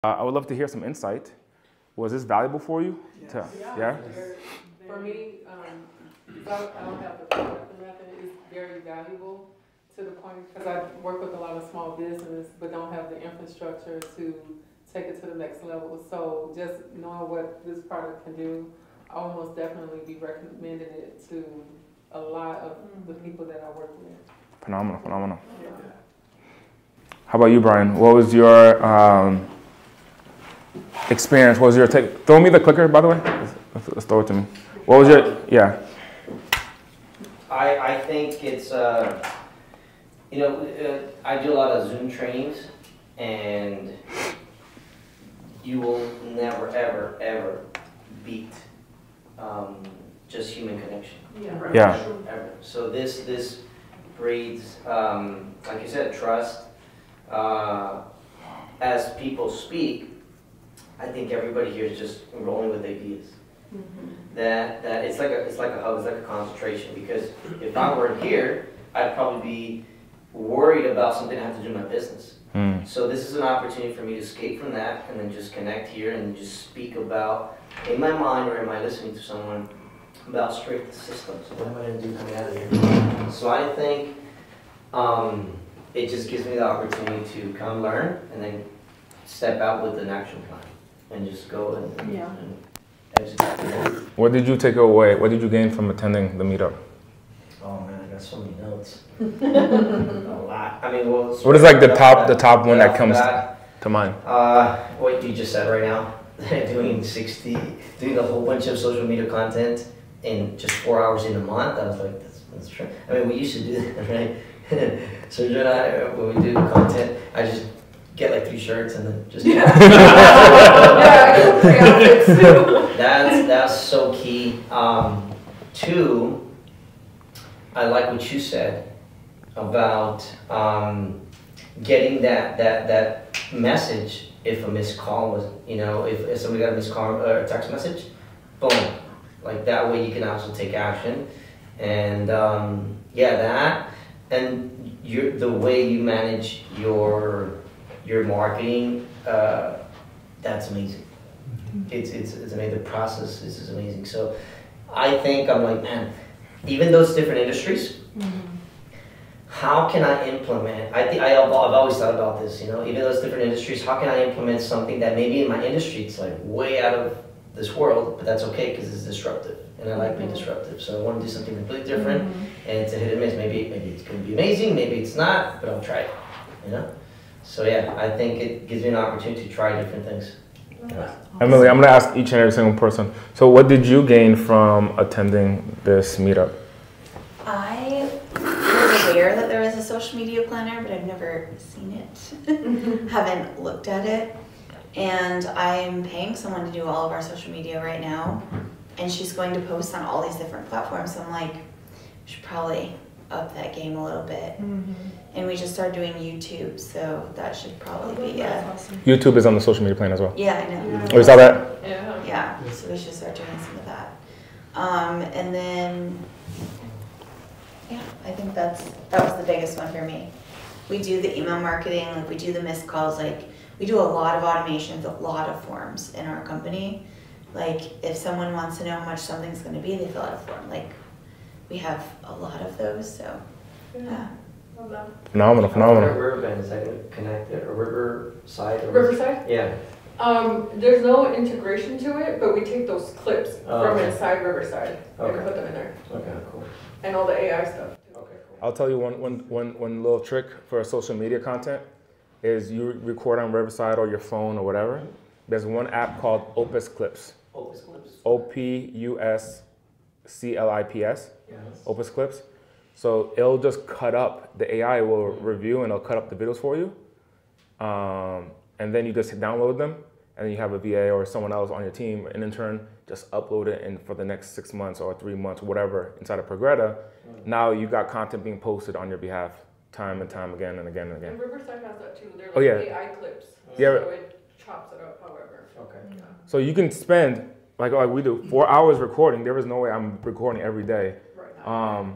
I would love to hear some insight. Was this valuable for you? Yes. Yeah? For me, because I don't have the product method, it's very valuable to the point, because I work with a lot of small business, but don't have the infrastructure to take it to the next level. So just knowing what this product can do, I will most definitely be recommending it to a lot of the people that I work with. Phenomenal, phenomenal. Yeah. How about you, Brian? What was your experience? What was your take? Throw me the clicker, by the way. Let's throw it to me. What was your, yeah. I think it's, you know, I do a lot of Zoom trainings, and you will never, ever, ever beat just human connection. Yeah. Yeah. Ever. So this breeds, like you said, trust. As people speak, I think everybody here is just rolling with ideas. That it's like a hub, it's like a concentration. Because if I weren't here, I'd probably be worried about something I have to do in my business. So this is an opportunity for me to escape from that and then just connect here and just speak about, in my mind, or am I listening to someone about straight systems? What am I going to do coming out of here? So I think it just gives me the opportunity to come learn and then step out with an action plan and just go and execute. What did you take away? What did you gain from attending the meetup? Oh man, I got so many notes. A lot. I mean, well, What is like the top one that comes to mind? What you just said right now. doing a whole bunch of social media content in just 4 hours in a month. I was like, that's true. I mean, we used to do that, right? Sergio and I, when we do content, I just get like 3 shirts and then just that's so key. 2, I like what you said about getting that message. If a missed call was, you know, if somebody got a missed call or a text message, boom, like that way you can also take action. And yeah, that, and the way you manage your marketing, that's amazing. It's amazing. The process is amazing. So I think I'm like, man, even those different industries, how can I implement? I've always thought about this, you know, even those different industries, how can I implement something that maybe in my industry it's like way out of this world, but that's okay because it's disruptive, and I like being disruptive. So I want to do something completely different, and it's a hit and miss. Maybe it's going to be amazing, maybe it's not, but I'll try it, you know. So yeah, I think it gives me an opportunity to try different things. Yeah. Emily, I'm going to ask each and every single person. So what did you gain from attending this meetup? I was aware that there was a social media planner, but I've never seen it. Haven't looked at it. And I'm paying someone to do all of our social media right now. And she's going to post on all these different platforms. So I'm like, we should probably up that game a little bit. And we just started doing YouTube, so that should probably be awesome. YouTube is on the social media plan as well. Yeah, I know. Oh, you saw that? Yeah. Yeah, so we should start doing some of that. And then, yeah, I think that was the biggest one for me. We do the email marketing, like we do the missed calls, like we do a lot of automations, a lot of forms in our company. Like if someone wants to know how much something's going to be, they fill out a form. Like we have a lot of those, so yeah. Phenomenal. Riverbend, is that going to connect it? Or Riverside? Riverside? Yeah. There's no integration to it, but we take those clips from inside Riverside and put them in there. Okay, cool. And all the AI stuff. Okay, cool. I'll tell you one little trick for social media content is you record on Riverside or your phone or whatever. There's one app called Opus Clips. Opus Clips? OPUSCLIPS. Yes. Opus Clips. So it'll just cut up, the AI will review and it'll cut up the videos for you. And then you just download them, and then you have a VA or someone else on your team, an intern, just upload it, and for the next 6 months or 3 months, whatever, inside of Progreda, now you got content being posted on your behalf time and time again and again and again. And Riverside has that too. They're like AI clips. Yeah. So it chops it up, however. Okay. Yeah. So you can spend, like we do, 4 hours recording. There is no way I'm recording every day. Right.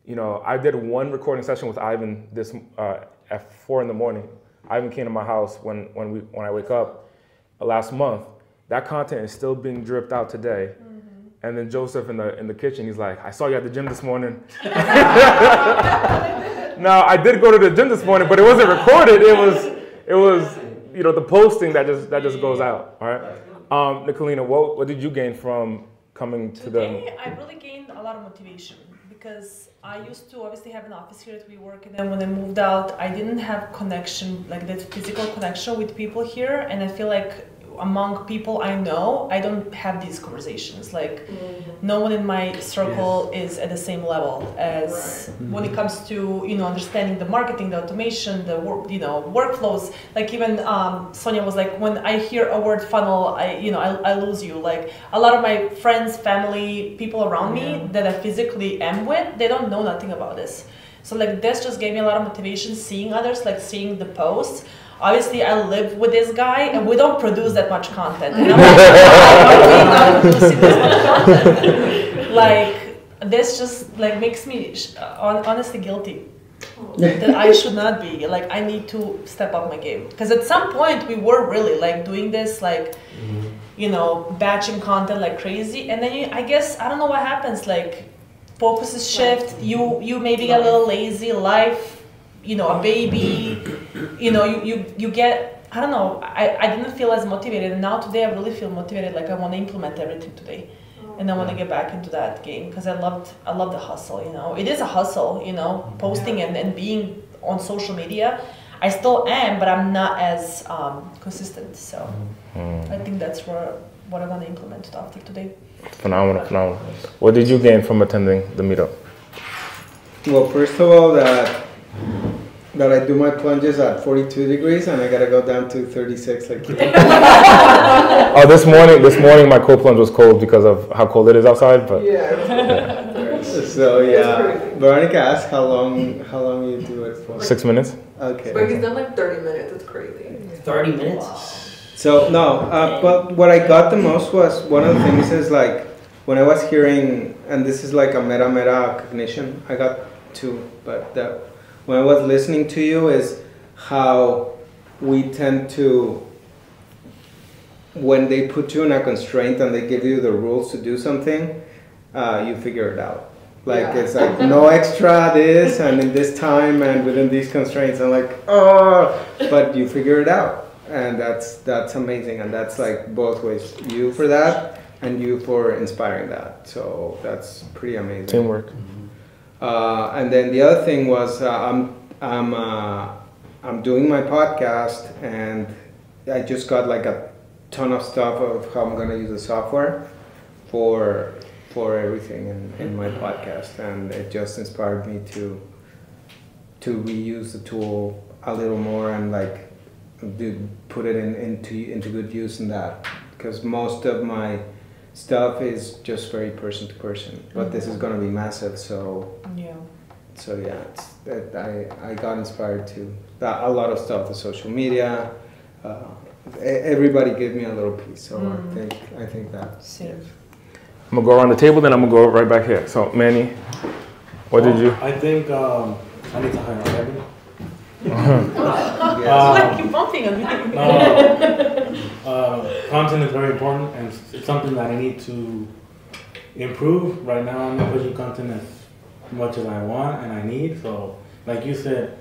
You know, I did one recording session with Ivan at 4 in the morning. Ivan came to my house when I wake up, last month. That content is still being dripped out today. And then Joseph in the kitchen, he's like, I saw you at the gym this morning. Now, I did go to the gym this morning, but it wasn't recorded. It was the posting that just goes out. All right. Nicolina, what did you gain from coming to Today, I really gained a lot of motivation because I used to obviously have an office here that we work in, and when I moved out, I didn't have connection, like that physical connection with people here, and I feel like among people I know, I don't have these conversations. Like, no one in my circle is at the same level as when it comes to understanding the marketing, the automation, the workflows. Like even Sonia was like, when I hear a word funnel, I lose you. Like a lot of my friends, family, people around me that I physically am with, they don't know nothing about this. So like this just gave me a lot of motivation, seeing others, like seeing the posts. Obviously, I live with this guy, and we don't produce that much content. And I'm like, not producing this much content. Like, this just like makes me honestly guilty that I should not be. Like, I need to step up my game because at some point we were really like doing this, like, batching content like crazy, and then I guess I don't know what happens. Like, focuses shift. You maybe get a little lazy. Life. A baby, you get, I don't know, I didn't feel as motivated, and now today I really feel motivated, like I want to implement everything today, and I want to get back into that game, because I love the hustle, it is a hustle, posting and being on social media. I still am, but I'm not as consistent, so I think that's what I want to implement after today. Phenomenal. What did you gain from attending the meetup? Well, first of all, that I do my plunges at 42 degrees and I gotta go down to 36 like you. Oh, this morning my cold plunge was cold because of how cold it is outside. But So Veronica asked how long you do it for. 6 minutes. Okay. But he's done like 30 minutes. It's crazy. 30 minutes. Wow. So but what I got the most was one of the things is like when I was hearing, and this is like a meta cognition. I got two, but when I was listening to you is how we tend to, when they put you in a constraint and they give you the rules to do something, you figure it out. Like it's like no extra this and in this time and within these constraints. I'm like, but you figure it out, and that's amazing, and that's like both ways. You for that, and you for inspiring that. So that's pretty amazing. Teamwork. And then the other thing was I'm doing my podcast, and I just got like a ton of stuff of how I'm gonna use the software for everything in my podcast, and it just inspired me to reuse the tool a little more and like put it into good use in that, because most of my stuff is just very person to person, but this is going to be massive, so I got inspired to a lot of stuff, the social media, everybody gave me a little piece, so I think that. Same. I'm gonna go around the table, then I'm gonna go right back here. So Manny, what did you? I think I need to hire Kevin. Why keep bumping on me? Content is very important, and it's something that I need to improve. Right now, I'm not pushing content as much as I want and I need. So, like you said,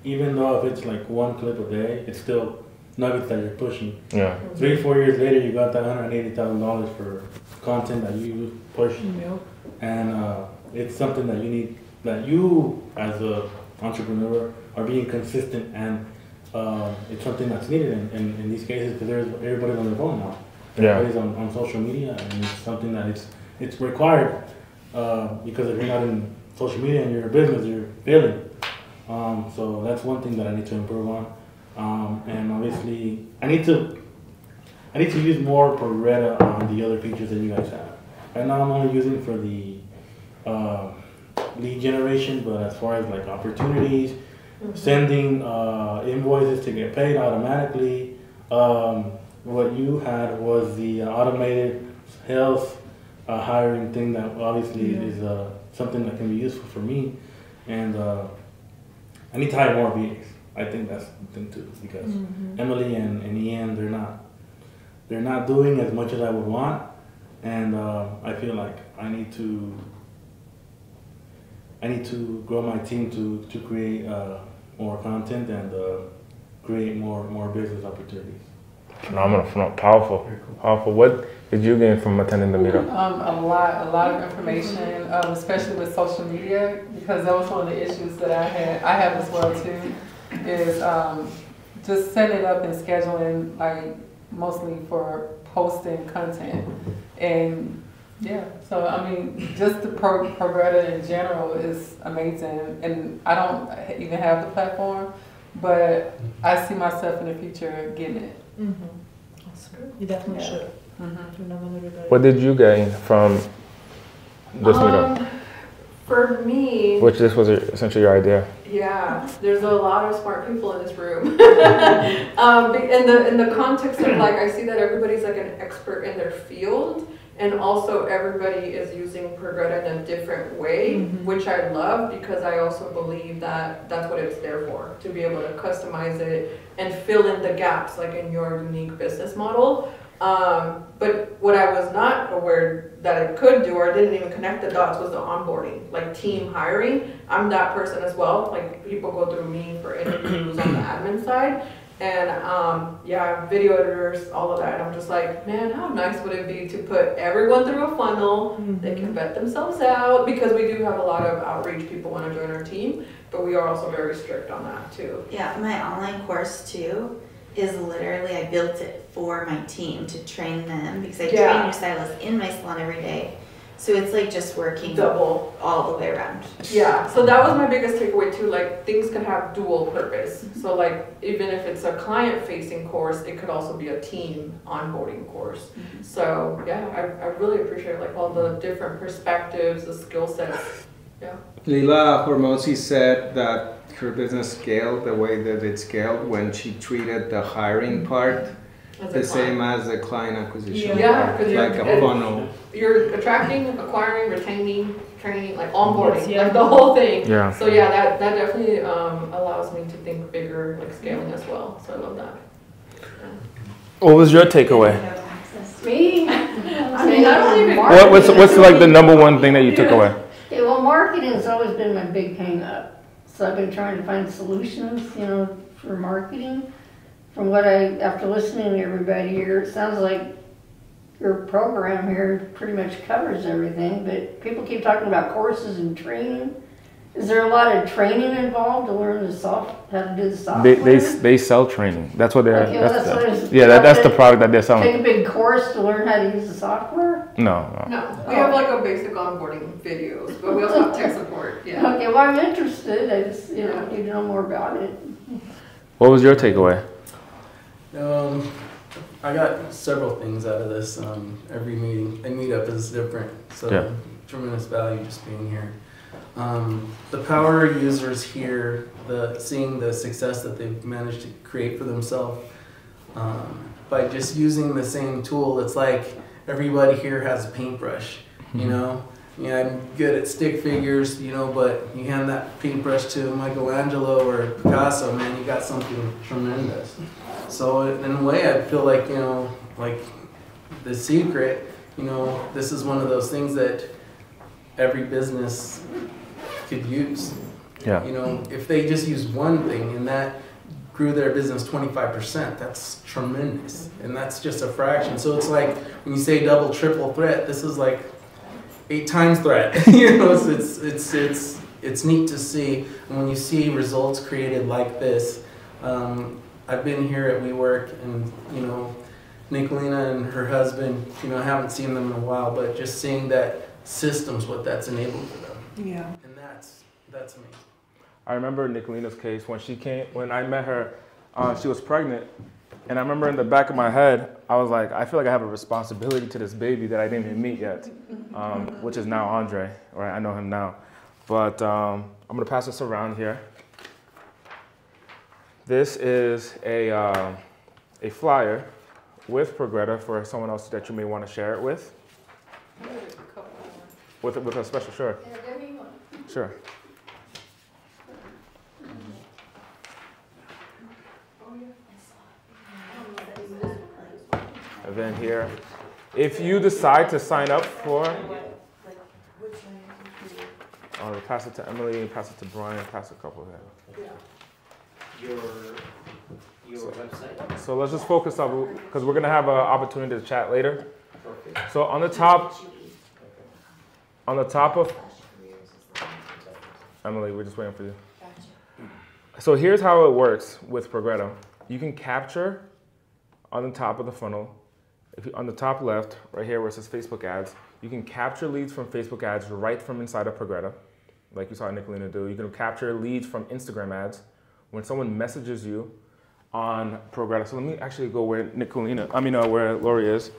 even though if it's like one clip a day, it's still nuggets that you're pushing. Yeah. 3-4 years later, you got that $180,000 for content that you push, and it's something that you need. That you, as a entrepreneur, are being consistent, and it's something that's needed in these cases, because everybody's on their phone now. Everybody's on social media, and it's something that it's required, because if you're not in social media and you're a business, you're failing. So that's one thing that I need to improve on, and obviously I need to use more Progreda on the other features that you guys have. Right now I'm only using it for the lead generation, but as far as like opportunities, sending invoices to get paid automatically. What you had was the automated sales hiring thing that obviously is something that can be useful for me, and I need to hire more VAs. I think that's the thing too, because Emily and Ian, they're not doing as much as I would want, and I feel like I need to grow my team to create more content and create more business opportunities. Phenomenal, powerful, powerful. What did you gain from attending the meetup? A lot of information, especially with social media, because that was one of the issues that I have as well too, is just setting it up and scheduling, like mostly for posting content. And yeah, so I mean, just the Progreda in general is amazing. And I don't even have the platform, but I see myself in the future getting it. That's good. You definitely should. You're not gonna regret it. What did you gain from this meetup? For me, Which this was essentially your idea. yeah, there's a lot of smart people in this room. In the context of like, I see that everybody's like an expert in their field, and also everybody is using Progreda in a different way, which I love because I also believe that that's what it's there for, to be able to customize it and fill in the gaps like in your unique business model. But what I was not aware that I could do, or didn't even connect the dots, was the onboarding, like team hiring. I'm that person as well. Like people go through me for interviews on the admin side. And yeah, video editors, all of that. I'm just like, man, how nice would it be to put everyone through a funnel? They can vet themselves out, because we do have a lot of outreach people want to join our team, but we are also very strict on that too. Yeah, my online course too is literally, I built it for my team to train them, because I train new stylists in my salon every day. So it's like just working Double all the way around. Yeah, so that was my biggest takeaway too, like things can have dual purpose. So like even if it's a client facing course, it could also be a team onboarding course. So yeah, I really appreciate like all the different perspectives, the skill sets. Yeah. Lila Hormozi said that her business scaled the way that it scaled when she treated the hiring part the same as the client acquisition part, like a funnel. You're attracting, acquiring, retaining, training, like onboarding, like the whole thing. Yeah. So yeah, that definitely allows me to think bigger, like scaling as well. So I love that. Yeah. What was your takeaway? Me? I mean, I don't even. What's like the number one thing that you took away? Yeah, well, marketing has always been my big hang up. So I've been trying to find solutions, you know, for marketing. From what after listening to everybody here, it sounds like your program here pretty much covers everything, but people keep talking about courses and training. Is there a lot of training involved to learn how to do the software? They sell training. That's what they're. Okay, that's the product that they're selling. Take a big course to learn how to use the software? No. We have like a basic onboarding videos, but we also have tech support. Yeah. Okay, well I'm interested. I just need to know more about it. What was your takeaway? I got several things out of this. Every meetup is different, so tremendous value just being here. The power users here, seeing the success that they've managed to create for themselves by just using the same tool. It's like everybody here has a paintbrush, you know. Yeah, I'm good at stick figures, you know, but you hand that paintbrush to Michelangelo or Picasso, man, you got something tremendous. So in a way, I feel like, you know, like the secret, you know, this is one of those things that every business could use. Yeah. You know, if they just use one thing and that grew their business 25%, that's tremendous. And that's just a fraction. So it's like when you say double, triple threat, this is like 8 times threat. You know, it's neat to see. And when you see results created like this, I've been here at WeWork, and you know, Nicolina and her husband, you know, I haven't seen them in a while, but just seeing that systems, what that's enabled for them. Yeah. And that's amazing. I remember Nicolina's case when I met her, she was pregnant, and I remember in the back of my head, I was like, I feel like I have a responsibility to this baby that I didn't even meet yet, which is now Andre, right? I know him now. But I'm gonna pass this around here. This is a flyer with Progreda for someone else that you may want to share it with. With a special, sure. Sure. event here. If you decide to sign up for, I'll pass it to Emily, pass it to Brian, pass a couple of them. Your website. So let's just focus on, because we're gonna have an opportunity to chat later. So on the top of, Emily, we're just waiting for you. So here's how it works with Progreda. You can capture on the top of the funnel, on the top left, right here where it says Facebook ads, you can capture leads from Facebook ads right from inside of Progreda, like you saw Nicolina do. You can capture leads from Instagram ads when someone messages you on Progreda. So let me actually go where where Lori is.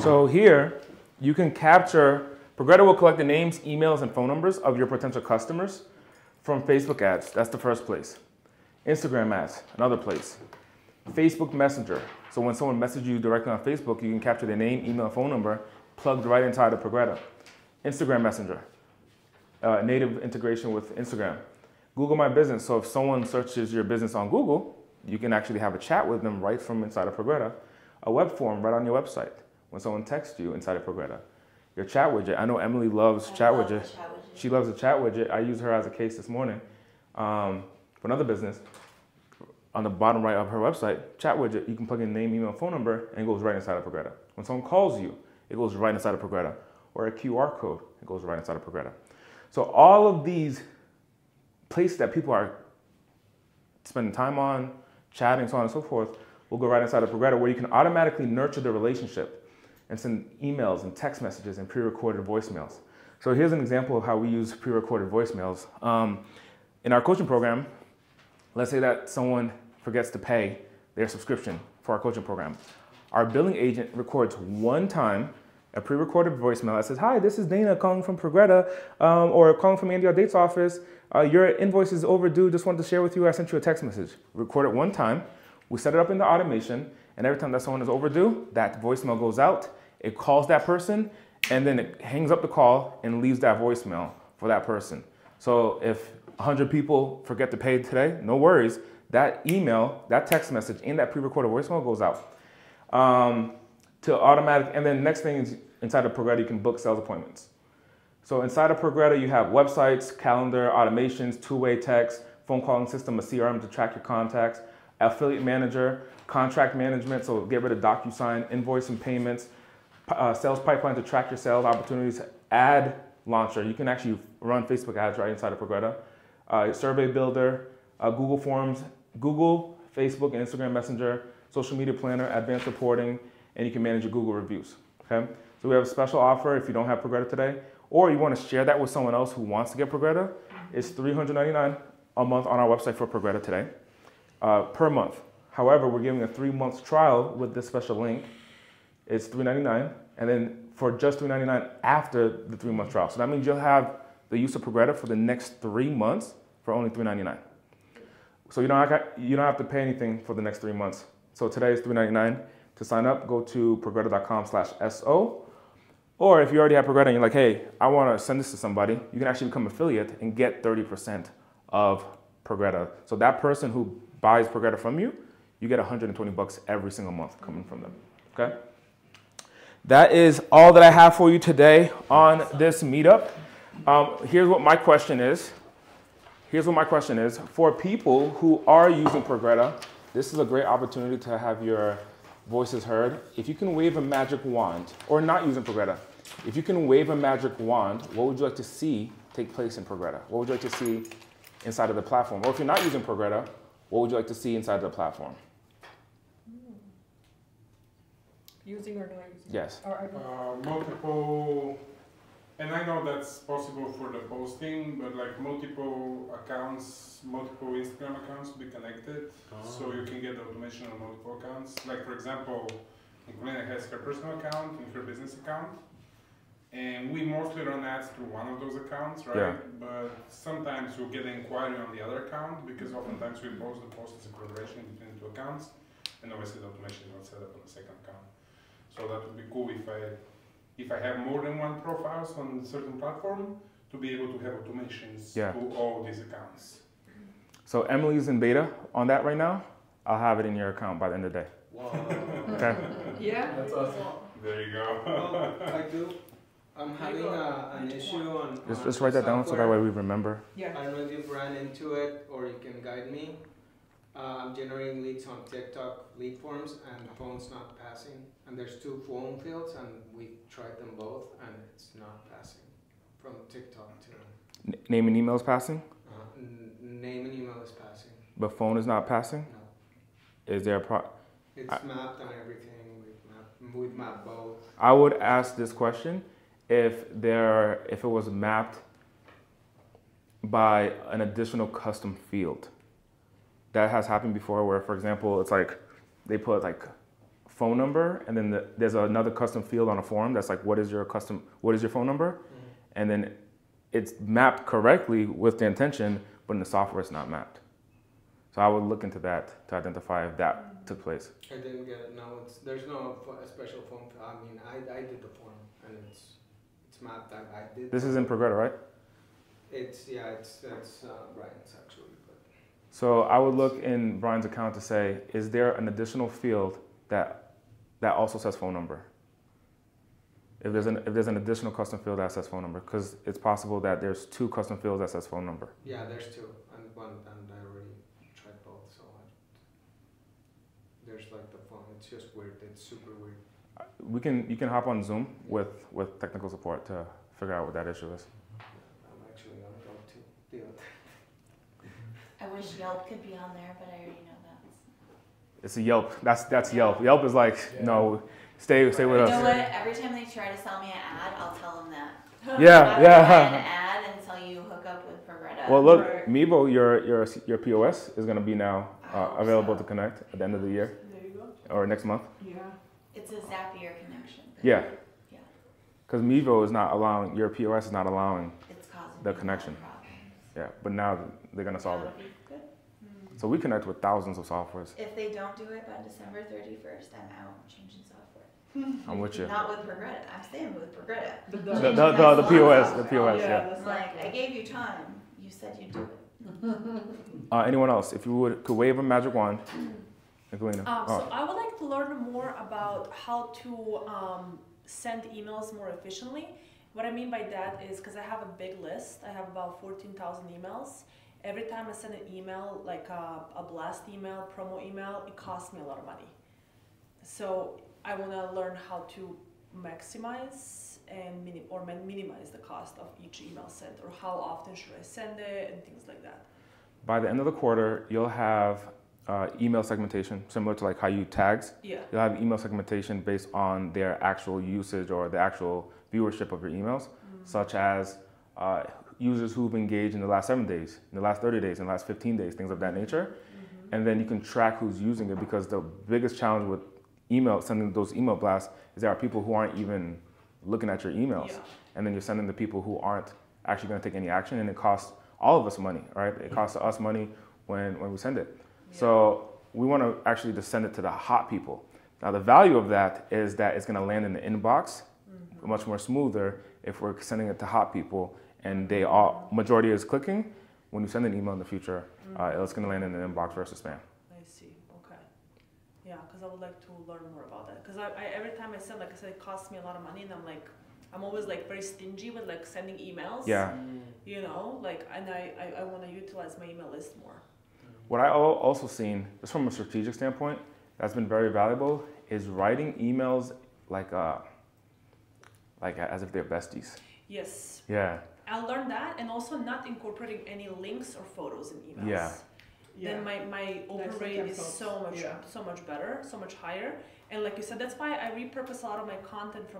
So here, you can capture, Progreda will collect the names, emails, and phone numbers of your potential customers from Facebook ads. That's the first place. Instagram ads, another place. Facebook Messenger. So when someone messages you directly on Facebook, you can capture their name, email, and phone number plugged right inside of Progreda. Instagram Messenger, native integration with Instagram. Google My Business. So if someone searches your business on Google, you can actually have a chat with them right from inside of Progreda. A web form right on your website. When someone texts you inside of Progreda. Your chat widget. I know Emily loves chat widget. She loves the chat widget. I used her as a case this morning for another business. On the bottom right of her website, chat widget, you can plug in name, email, phone number, and it goes right inside of Progreda. When someone calls you, it goes right inside of Progreda. Or a QR code, it goes right inside of Progreda. So all of these places that people are spending time on, chatting, so on and so forth, will go right inside of Progreda, where you can automatically nurture the relationship and send emails and text messages and pre-recorded voicemails. So here's an example of how we use pre-recorded voicemails. In our coaching program, let's say that someone forgets to pay their subscription for our coaching program. Our billing agent records one time a pre-recorded voicemail that says, "Hi, this is Dana calling from Progreda, or calling from Andy Audate's office. Your invoice is overdue. Just wanted to share with you, I sent you a text message." Record it one time. We set it up in the automation, and every time that someone is overdue, that voicemail goes out. It calls that person, and then it hangs up the call and leaves that voicemail for that person. So if 100 people forget to pay today, no worries. That email, that text message, and that pre-recorded voicemail goes out. To automatic, and then next thing is inside of Progreda, you can book sales appointments. So inside of Progreda, you have websites, calendar, automations, two-way text, phone calling system, a CRM to track your contacts, affiliate manager, contract management, so get rid of DocuSign, invoice and payments, sales pipeline to track your sales opportunities, ad launcher. You can actually run Facebook ads right inside of Progreda. Survey builder, Google Forms, Google, Facebook, and Instagram Messenger, social media planner, advanced reporting, and you can manage your Google reviews. Okay? So we have a special offer if you don't have Progreda today, or you want to share that with someone else who wants to get Progreda. It's $399 a month on our website for Progreda today, per month. However, we're giving a 3-month trial with this special link. It's $399, and then for just $399 after the 3-month trial. So that means you'll have the use of Progreda for the next 3 months for only $399. So you don't have to pay anything for the next 3 months. So today is $399. To sign up, go to progreda.com/SO. Or if you already have Progreda and you're like, hey, I want to send this to somebody, you can actually become affiliate and get 30% of Progreda. So that person who buys Progreda from you, you get $120 every single month coming from them. Okay? That is all that I have for you today on this meetup. Here's what my question is. For people who are using Progreda, this is a great opportunity to have your voices heard. If you can wave a magic wand, or not using Progreda, if you can wave a magic wand, what would you like to see take place in Progreda? What would you like to see inside of the platform? Or if you're not using Progreda, what would you like to see inside of the platform? Using or not using? Yes. Multiple, and I know that's possible for the posting, but like multiple accounts, multiple Instagram accounts be connected, so you can get automation on multiple accounts. Like for example, Nicolina has her personal account and her business account, and we mostly run ads through one of those accounts, right? Yeah. But sometimes we'll get an inquiry on the other account, because oftentimes we post as a collaboration between the two accounts, and obviously the automation is not set up on the second account. So that would be cool if I have more than one profiles on a certain platform, to be able to have automations Yeah. to all these accounts. So Emily's in beta on that right now. I'll have it in your account by the end of the day. Wow. Okay. Yeah. That's awesome. There you go. Well, I do. I'm having an issue on. Just write that down so that way we remember. I don't know if you've ran into it or you can guide me. I'm generating leads on TikTok lead forms and the phone's not passing. And there's 2 phone fields and we tried them both and it's not passing from TikTok to Name and email is passing, name and email is passing. but phone is not passing. No, Is there a it's mapped on everything. We've mapped both. I would ask this question if it was mapped by an additional custom field. That has happened before where, for example, it's like they put like phone number and then there's another custom field on a form that's like, what is your phone number? Mm-hmm. And then it's mapped correctly with the intention, but in the software it's not mapped. So I would look into that to identify if that took place. I didn't get it. No, there's no special form. I mean, I did the form and it's mapped. I did. This is in Progreda, right? It's Brian's actually. But. So I would look in Brian's account to say, is there an additional field that also says phone number? If there's an additional custom field that says phone number, because it's possible that there's 2 custom fields that says phone number. Yeah, there's 2 and one, and I already tried both. So there's like the phone. It's just weird. It's super weird. You can hop on Zoom with technical support to figure out what that issue is. I'm actually gonna go to deal with it. I wish Yelp could be on there, but I already know that. It's a Yelp. That's Yelp. Yelp is like, no, stay with You know us. what? Every time they try to sell me an ad, I'll tell them that. Yeah, I'm yeah. gonna buy an ad until you hook up with Progreda. Well, look, Mevo, your POS is going to be now available to connect at the end of the year. There you go. Or next month. Yeah. It's a Zapier connection. Yeah. Yeah. Because Mevo is not allowing, your POS is not allowing It's causing the me connection. problems. Yeah, but now they're going to solve it. That would be good. So we connect with thousands of softwares. If they don't do it by December 31st, I'm out changing software. I'm with you. Not with Progreda. I'm staying with Progreda. The POS, the POS, yeah. I'm like, I gave you time. You said you'd do it. Anyone else? If you could wave a magic wand, Nicolina. So I would like to learn more about how to send emails more efficiently. What I mean by that is because I have a big list. I have about 14,000 emails. Every time I send an email, like a blast email, promo email, it costs me a lot of money. So I want to learn how to maximize and minimize the cost of each email sent, or how often should I send it, and things like that. By the end of the quarter, you'll have email segmentation, similar to like how you tags. Yeah. You'll have email segmentation based on their actual usage or the actual viewership of your emails, such as users who've engaged in the last 7 days, in the last 30 days, in the last 15 days, things of that nature. And then you can track who's using it, because the biggest challenge with sending those email blasts is there are people who aren't even looking at your emails. Yeah. And then you're sending the people who aren't actually going to take any action, and it costs all of us money, right? It costs us money when we send it. Yeah. So we want to actually just send it to the hot people. Now the value of that is that it's going to land in the inbox much more smoother if we're sending it to hot people, and majority is clicking. When you send an email in the future, it's going to land in the inbox versus spam. I see. Okay. Yeah, because I would like to learn more about that. Because I every time I send, like I said, it costs me a lot of money, and I'm always like very stingy with like sending emails. Yeah. You know, like, and I want to utilize my email list more. What I also seen, just from a strategic standpoint, that's been very valuable, is writing emails like as if they're besties. Yes. Yeah. I learned that, and also not incorporating any links or photos in emails. Yeah. Then my open rate is so much better, so much higher. And like you said, that's why I repurpose a lot of my content from